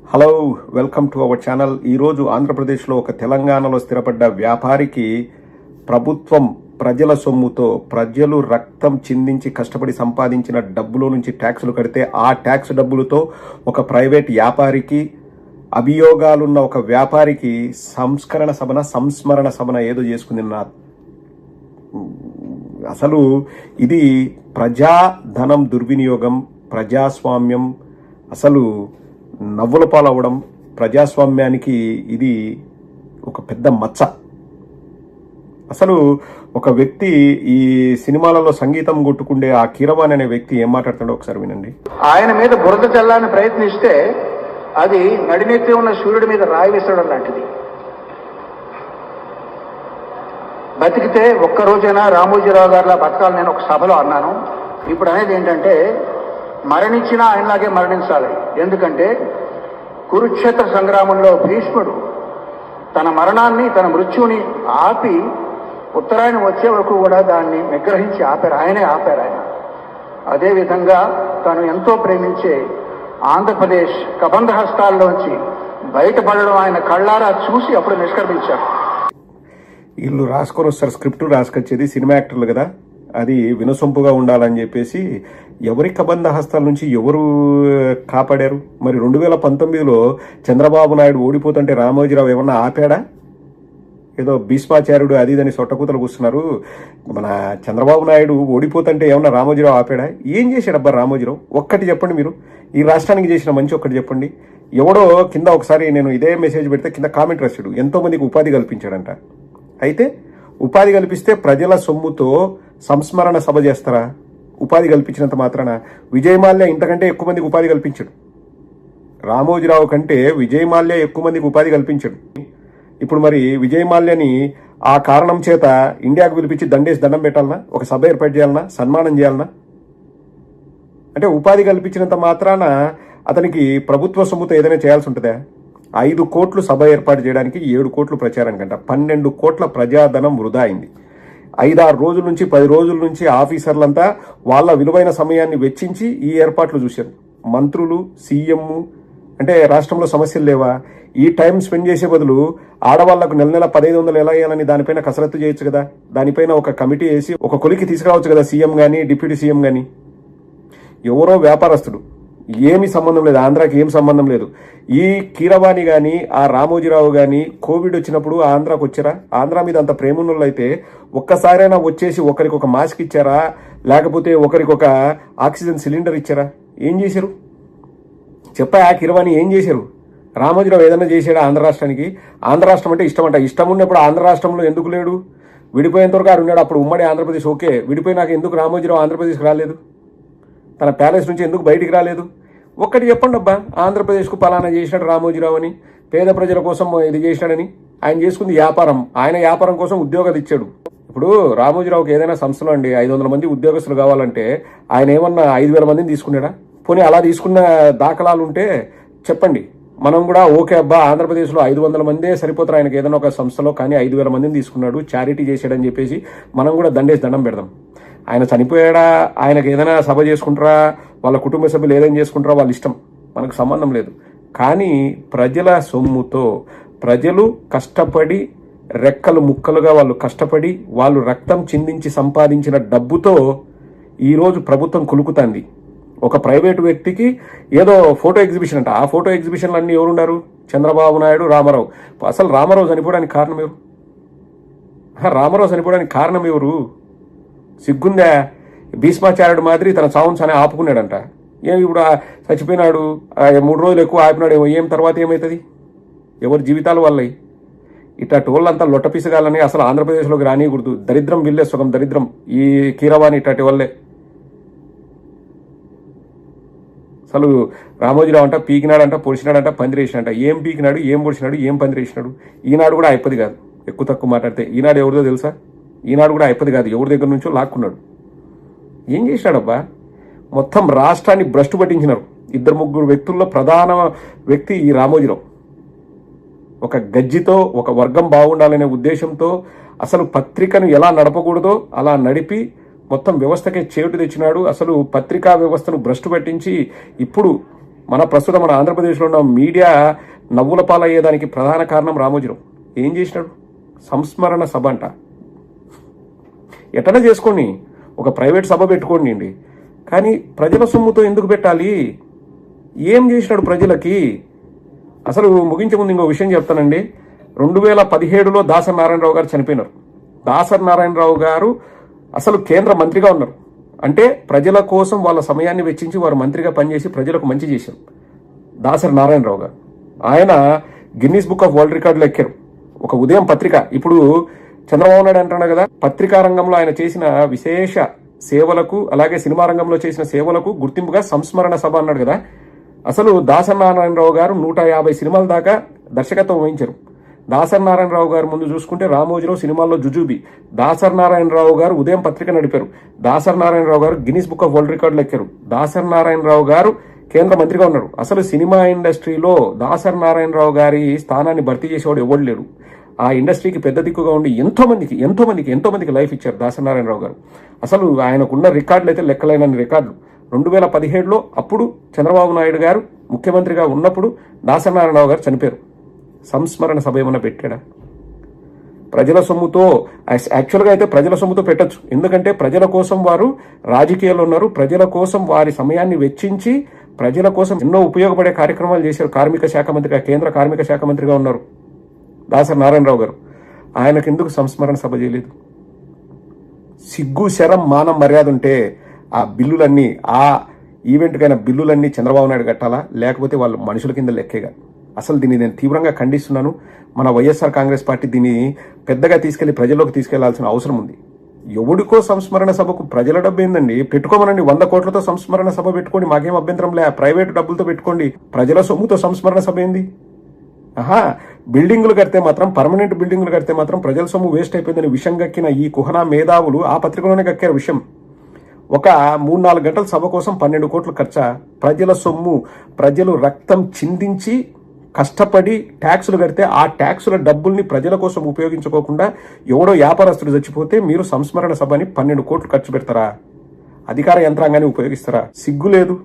Hello, welcome to our channel. ఈరోజు ఆంధ్రప్రదేశ్లో ఒక తెలంగాణలో స్థిరపడ్డ వ్యాపారికి ప్రభుత్వం ప్రజల సొమ్ముతో ప్రజలు రక్తం చిందించి కష్టపడి సంపాదించిన డబ్బులో నుంచి ట్యాక్సులు కడితే ఆ ట్యాక్స్ డబ్బులతో ఒక ప్రైవేట్ వ్యాపారికి అభియోగాలున్న ఒక వ్యాపారికి సంస్మరణ సభన ఏదో చేసుకుంది. అసలు ఇది ప్రజాధనం దుర్వినియోగం, ప్రజాస్వామ్యం అసలు నవ్వుల పాలవడం, ప్రజాస్వామ్యానికి ఇది ఒక పెద్ద మచ్చ. అసలు ఒక వ్యక్తి ఈ సినిమాలలో సంగీతం కొట్టుకుండే ఆ కీరవాణి అనే వ్యక్తి ఏం మాట్లాడుతాడో ఒకసారి వినండి. ఆయన మీద బురద చల్లాలని ప్రయత్నిస్తే అది నడినెత్తి ఉన్న సూర్యుడి మీద రాయి విసరడం లాంటిది. బతికితే ఒక్కరోజైనా రామోజీరావు గారిలా బతకాలి నేను ఒక సభలో అన్నాను. ఇప్పుడు అనేది ఏంటంటే మరణించినా ఆయనలాగే మరణించాలి. ఎందుకంటే కురుక్షేత్ర సంగ్రామంలో భీష్ముడు తన మరణాన్ని, తన మృత్యువుని ఆపి ఉత్తరాయణం వచ్చే వరకు కూడా దాన్ని నిగ్రహించి ఆపారు. ఆయన అదేవిధంగా తను ఎంతో ప్రేమించే ఆంధ్రప్రదేశ్ కబంధ హస్తాల్లోంచి బయటపడడం ఆయన కళ్ళారా చూసి అప్పుడు నిష్క్రమించారు. వీళ్ళు రాసుకొని వస్తారు, స్క్రిప్ట్ రాసుకొచ్చేది సినిమా యాక్టర్లు కదా, అది వినసొంపుగా ఉండాలని చెప్పేసి ఎవరి కబంధ హస్తాల నుంచి ఎవరు కాపాడారు? మరి 2019లో చంద్రబాబు నాయుడు ఓడిపోతుంటే రామోజీరావు ఏమన్నా ఆపాడా? ఏదో భీష్మాచార్యుడు అది ఇదని సొట్టకూతలు కూస్తున్నారు. మన చంద్రబాబు నాయుడు ఓడిపోతుంటే ఏమన్నా రామోజీరావు ఆపాడా? ఏం చేశాడు అబ్బా రామోజీరావు? ఒక్కటి చెప్పండి, మీరు ఈ రాష్ట్రానికి చేసిన మంచి ఒక్కటి చెప్పండి. ఎవడో కింద ఒకసారి నేను ఇదే మెసేజ్ పెడితే కింద కామెంట్ రాశాడు, ఎంతో మందికి ఉపాధి కల్పించాడంట. అయితే ఉపాధి కల్పిస్తే ప్రజల సొమ్ముతో సంస్మరణ సభ చేస్తారా? ఉపాధి కల్పించినంత మాత్రాన విజయ్ మాల్యా ఇంతకంటే ఎక్కువ మందికి ఉపాధి కల్పించాడు. రామోజీరావు కంటే విజయ్ మాల్యా ఎక్కువ మందికి ఉపాధి కల్పించాడు. ఇప్పుడు మరి విజయ్ మాల్యాని ఆ కారణం చేత ఇండియాకు పిలిపించి దండేసి దండం పెట్టాలనా? ఒక సభ ఏర్పాటు చేయాలనా? సన్మానం చేయాలనా? అంటే ఉపాధి కల్పించినంత మాత్రాన అతనికి ప్రభుత్వ సొమ్ముతో ఏదైనా చేయాల్సి ఉంటుందా? 5 కోట్లు సభ ఏర్పాటు చేయడానికి, 7 కోట్లు ప్రచారానికంట, 12 కోట్ల ప్రజాధనం వృధా అయింది. 5-6 రోజుల నుంచి 10 రోజుల నుంచి ఆఫీసర్లంతా వాళ్ళ విలువైన సమయాన్ని వెచ్చించి ఈ ఏర్పాట్లు చూశారు. మంత్రులు, సీఎం అంటే రాష్ట్రంలో సమస్యలు లేవా? ఈ టైం స్పెండ్ చేసే బదులు ఆడవాళ్లకు నెల 1500 ఎలా వేయాలని దానిపైన కసరత్తు చేయొచ్చు కదా. దానిపైన ఒక కమిటీ వేసి ఒక కొలికి తీసుకురావచ్చు కదా, సీఎం కానీ డిప్యూటీ సీఎం కానీ. ఎవరో వ్యాపారస్తుడు, ఏమి సంబంధం లేదు, ఆంధ్రాకి ఏం సంబంధం లేదు. ఈ కీరవాణి కానీ ఆ రామోజీరావు కానీ కోవిడ్ వచ్చినప్పుడు ఆంధ్రాకి వచ్చారా? ఆంధ్ర మీద అంత ప్రేమనులు అయితే ఒక్కసారైనా వచ్చేసి ఒకరికి ఒక మాస్క్ ఇచ్చారా? లేకపోతే ఒకరికి ఒక ఆక్సిజన్ సిలిండర్ ఇచ్చారా? ఏం చేశారు చెప్పా? ఆ కీరవాణి ఏం చేశారు? రామోజీరావు ఏదైనా చేశాడా ఆంధ్ర రాష్ట్రానికి? ఆంధ్ర రాష్ట్రం అంటే ఇష్టం అంట. ఇష్టం ఉన్నప్పుడు ఆంధ్ర రాష్ట్రంలో ఎందుకు లేడు? విడిపోయేంత వరకు ఆడు ఉన్నాడు. అప్పుడు ఉమ్మడి ఆంధ్రప్రదేశ్ ఓకే. విడిపోయినాక ఎందుకు రామోజీరావు ఆంధ్రప్రదేశ్కి రాలేదు? తన ప్యాలెస్ నుంచి ఎందుకు బయటికి రాలేదు? ఒక్కటి చెప్పండి అబ్బా, ఆంధ్రప్రదేశ్కు పలానా చేసినాడు రామోజీరావు అని, పేద ప్రజల కోసం ఇది చేసినాడని. ఆయన చేసుకుంది వ్యాపారం. ఆయన వ్యాపారం కోసం ఉద్యోగాలు ఇచ్చాడు. ఇప్పుడు రామోజీరావుకి ఏదైనా సంస్థలో అండి 500 మంది ఉద్యోగస్తులు కావాలంటే ఆయన ఏమన్నా 5000 మందిని తీసుకున్నాడా? పోనీ అలా తీసుకున్న దాఖలాలు ఉంటే చెప్పండి. మనం కూడా ఓకే అబ్బా, ఆంధ్రప్రదేశ్లో 500 మందే సరిపోతారు ఆయనకి ఏదైనా ఒక సంస్థలో, కానీ 5000 మందిని తీసుకున్నాడు, చారిటీ చేశాడని చెప్పేసి మనం కూడా దండేసి దండం పెడదాం. ఆయన చనిపోయాడా? ఆయనకు ఏదైనా సభ చేసుకుంటారా? వాళ్ళ కుటుంబ సభ్యులు ఏదైనా చేసుకుంటారా? వాళ్ళ ఇష్టం, మనకు సంబంధం లేదు. కానీ ప్రజల సొమ్ముతో ప్రజలు కష్టపడి రెక్కలు ముక్కలుగా వాళ్ళు కష్టపడి వాళ్ళు రక్తం చిందించి సంపాదించిన డబ్బుతో ఈరోజు ప్రభుత్వం కులుకుతుంది. ఒక ప్రైవేటు వ్యక్తికి ఏదో ఫోటో ఎగ్జిబిషన్ అంట. ఆ ఫోటో ఎగ్జిబిషన్లు అన్నీ ఎవరున్నారు? చంద్రబాబు నాయుడు, రామారావు. అసలు రామారావు చనిపోవడానికి కారణం ఎవరు? రామారావు చనిపోవడానికి కారణం ఎవరు? సిగ్గుందా? భీష్మాచార్యుడు మాదిరి తన చావును ఆపుకున్నాడంట. ఏమి ఇప్పుడు చచ్చిపోయినాడు, 3 రోజులు ఎక్కువ ఆపినాడు, ఏం తర్వాత ఏమవుతుంది? ఎవరి జీవితాలు వాళ్ళవి. ఇట్లాంటి వాళ్ళంతా లొట్టపిసగాలని అసలు ఆంధ్రప్రదేశ్లోకి రానియకూడదు. దరిద్రం వీళ్ళే, సుఖం దరిద్రం ఈ కీరవాణి ఇట్లాంటి వాళ్ళే. అసలు రామోజీరావు అంట పీకినాడంట, పొడిచినాడంట, పందిరేసినాడంట. ఏం పీకినాడు, ఏం పొడిచినాడు, ఏం పందిరేసినాడు? ఈనాడు కూడా అయిపోది కాదు. ఎక్కువ తక్కువ మాట్లాడితే ఈనాడు ఎవరిదో తెలుసా? ఈనాడు కూడా అయిపోది కాదు, ఎవరి దగ్గర నుంచో లాక్కున్నాడు. ఏం చేశాడబ్బా? మొత్తం రాష్ట్రాన్ని భ్రష్టు పట్టించినారు. 2-3 వ్యక్తుల్లో ప్రధాన వ్యక్తి ఈ రామోజీరావు. ఒక గజ్జితో ఒక వర్గం బాగుండాలనే ఉద్దేశంతో అసలు పత్రికను ఎలా నడపకూడదో అలా నడిపి మొత్తం వ్యవస్థకే చేటు తెచ్చినాడు. అసలు పత్రికా వ్యవస్థను భ్రష్టు పట్టించి ఇప్పుడు ప్రస్తుతం మన ఆంధ్రప్రదేశ్లో ఉన్న మీడియా నవ్వుల పాలయ్యేదానికి ప్రధాన కారణం రామోజీరావు. ఏం చేసినాడు? సంస్మరణ సభ అంట. ఎటనే చేసుకోండి, ఒక ప్రైవేట్ సభ పెట్టుకోండి, కానీ ప్రజల సొమ్ముతో ఎందుకు పెట్టాలి? ఏం చేసినాడు ప్రజలకి? అసలు ముగించే ముందు ఇంకో విషయం చెప్తానండి. 2017లో దాసరి నారాయణరావు గారు చనిపోయినారు. దాసరి నారాయణరావు గారు అసలు కేంద్ర మంత్రిగా ఉన్నారు. అంటే ప్రజల కోసం వాళ్ళ సమయాన్ని వెచ్చించి వారు మంత్రిగా పనిచేసి ప్రజలకు మంచి చేశారు దాసరి నారాయణరావు గారు. ఆయన గిన్నీస్ బుక్ ఆఫ్ వరల్డ్ రికార్డులో ఎక్కారు. ఒక ఉదయం పత్రిక, ఇప్పుడు చంద్రబాబు నాయుడు అంటున్నాడు కదా, పత్రికా రంగంలో ఆయన చేసిన విశేష సేవలకు, అలాగే సినిమా రంగంలో చేసిన సేవలకు గుర్తింపుగా సంస్మరణ సభ అన్నాడు కదా. అసలు దాసరి నారాయణరావు గారు 150 సినిమాల దాకా దర్శకత్వం వహించారు. దాసరి నారాయణరావు గారు ముందు చూసుకుంటే రామోజీరావు సినిమాల్లో జుజుబి, దాసరి నారాయణరావు గారు ఉదయం పత్రిక నడిపారు, దాసరి నారాయణరావు గారు గిన్నీస్ బుక్ ఆఫ్ వరల్డ్ రికార్డులు ఎక్కారు, దాసరి నారాయణరావు గారు కేంద్ర మంత్రిగా ఉన్నారు. అసలు సినిమా ఇండస్ట్రీలో దాసరి నారాయణరావు గారి స్థానాన్ని భర్తీ చేసేవాడు ఎవడు లేడు. ఆ ఇండస్ట్రీకి పెద్ద దిక్కుగా ఉండి ఎంతో మందికి లైఫ్ ఇచ్చారు దాసరి నారాయణరావు గారు. అసలు ఆయనకున్న రికార్డులు అయితే లెక్కలేనన్ని రికార్డులు. 2017లో అప్పుడు చంద్రబాబు నాయుడు గారు ముఖ్యమంత్రిగా ఉన్నప్పుడు దాసరి నారాయణరావు గారు చనిపోయారు. సంస్మరణ సభ ఏమన్నా పెట్టాడా? ప్రజల సొమ్ముతో, యాక్చువల్గా అయితే ప్రజల సొమ్ముతో పెట్టచ్చు. ఎందుకంటే ప్రజల కోసం వారు రాజకీయాల్లో ఉన్నారు. ప్రజల కోసం వారి సమయాన్ని వెచ్చించి ప్రజల కోసం ఎన్నో ఉపయోగపడే కార్యక్రమాలు చేశారు. కార్మిక శాఖ మంత్రిగా, కేంద్ర కార్మిక శాఖ మంత్రిగా ఉన్నారు దాసరి నారాయణరావు గారు. ఆయనకు ఎందుకు సంస్మరణ సభ చేయలేదు? సిగ్గు, శరం, మానం, మర్యాద ఉంటే ఆ బిల్లులన్నీ, ఆ ఈవెంట్కైనా బిల్లులన్నీ చంద్రబాబు నాయుడు కట్టాలా? లేకపోతే వాళ్ళు మనుషుల కింద లెక్కేగా? అసలు దీన్ని నేను తీవ్రంగా ఖండిస్తున్నాను. మన వైఎస్ఆర్ కాంగ్రెస్ పార్టీ దీన్ని పెద్దగా తీసుకెళ్లి ప్రజల్లోకి తీసుకెళ్లాల్సిన అవసరం ఉంది. ఎవడికో సంస్మరణ సభకు ప్రజల డబ్బు ఏందండి? పెట్టుకోమనండి, 100 కోట్లతో సంస్మరణ సభ పెట్టుకోండి, మాకేం అభ్యంతరం లే. ప్రైవేటు డబ్బులతో పెట్టుకోండి. ప్రజల సొమ్ముతో సంస్మరణ సభ ఏంది? బిల్డింగులు కడితే మాత్రం, పర్మనెంట్ బిల్డింగులు కడితే మాత్రం ప్రజల సొమ్ము వేస్ట్ అయిపోయిందని విషం గక్కిన ఈ కుహనా మేధావులు ఆ పత్రికలోనే గక్కారు విషయం. ఒక 3-4 గంటల సభ కోసం 12 కోట్లు ఖర్చా? ప్రజల సొమ్ము, ప్రజలు రక్తం చిందించి కష్టపడి ట్యాక్సులు కడితే ఆ ట్యాక్సుల డబ్బుల్ని ప్రజల కోసం ఉపయోగించుకోకుండా ఎవడో వ్యాపారస్తుడు చచ్చిపోతే మీరు సంస్మరణ సభని 12 కోట్లు ఖర్చు పెడతారా? అధికార యంత్రాంగాన్ని ఉపయోగిస్తారా? సిగ్గు లేదు.